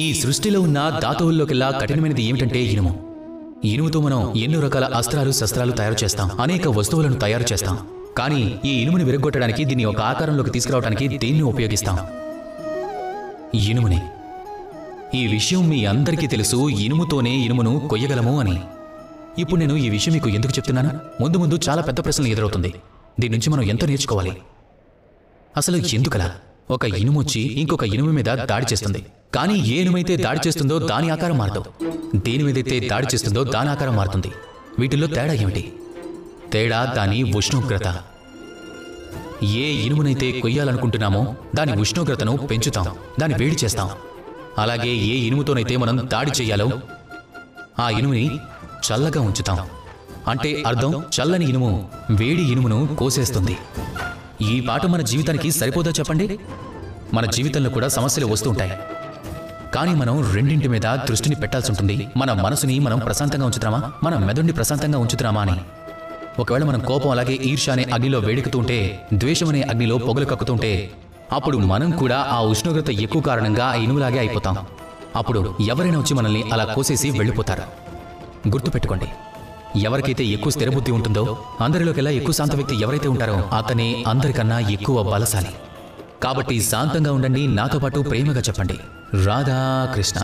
ఈ సృష్టిలో ఉన్న ధాతువుల్లోకెల్లా కఠినమైనది ఏమిటంటే ఇనుము. ఇనుముతో మనం ఎన్నో రకాల అస్త్రాలు శస్త్రాలు తయారు చేస్తాం, అనేక వస్తువులను తయారు చేస్తాం. కానీ ఈ ఇనుముని విరగ్గొట్టడానికి, దీన్ని ఒక ఆకారంలోకి తీసుకురావడానికి దేన్ని ఉపయోగిస్తాం? ఇనుముని. ఈ విషయం మీ అందరికీ తెలుసు, ఇనుముతోనే ఇనుమును కొయ్యగలము అని. ఇప్పుడు నేను ఈ విషయం మీకు ఎందుకు చెప్తున్నాను? ముందు ముందు చాలా పెద్ద ప్రశ్నలు ఎదురవుతుంది. దీని నుంచి మనం ఎంతో నేర్చుకోవాలి. అసలు ఎందుకలా? ఒక ఇనుము వచ్చి ఇంకొక ఇనుము మీద దాడి చేస్తుంది. కానీ ఏ ఇనుమైతే దాడి చేస్తుందో దాని ఆకారం మారదు, దేని మీదైతే దాడి చేస్తుందో దాని ఆకారం మారుతుంది. వీటిల్లో తేడా ఏమిటి? తేడా దాని ఉష్ణోగ్రత. ఏ ఇనుమునైతే కొయ్యాలనుకుంటున్నామో దాని ఉష్ణోగ్రతను పెంచుతాం, దాన్ని వేడి చేస్తాం. అలాగే ఏ ఇనుముతోనైతే మనం దాడి చేయాలో ఆ ఇనుముని చల్లగా ఉంచుతాం. అంటే అర్థం, చల్లని ఇనుము వేడి ఇనుమును కోసేస్తుంది. ఈ పాఠం మన జీవితానికి సరిపోదా చెప్పండి? మన జీవితంలో కూడా సమస్యలు వస్తూ ఉంటాయి, కానీ మనం రెండింటి మీద దృష్టిని పెట్టాల్సి ఉంటుంది. మన మనసుని మనం ప్రశాంతంగా ఉంచుతున్నామా, మన మెదడుని ప్రశాంతంగా ఉంచుతున్నామా అని. ఒకవేళ మనం కోపం అలాగే ఈర్ష్య అనే అగ్నిలో వేడెక్కుతుంటే, ద్వేషం అనే అగ్నిలో పొగలు కక్కుతుంటే, అప్పుడు మనం కూడా ఆ ఉష్ణోగ్రత ఎక్కువ కారణంగా ఆ ఇనుములాగే అయిపోతాం. అప్పుడు ఎవరైనా వచ్చి మనల్ని అలా కోసేసి వెళ్ళిపోతారు. గుర్తుపెట్టుకోండి, ఎవరికైతే ఎక్కువ స్థిరబుద్ధి ఉంటుందో, అందరిలోకెల్లా ఎక్కువ శాంత వ్యక్తి ఎవరైతే ఉంటారో అతనే అందరికన్నా ఎక్కువ బలశాలి. కాబట్టి శాంతంగా ఉండండి, నాతో పాటు ప్రేమగా చెప్పండి, రాధాకృష్ణ.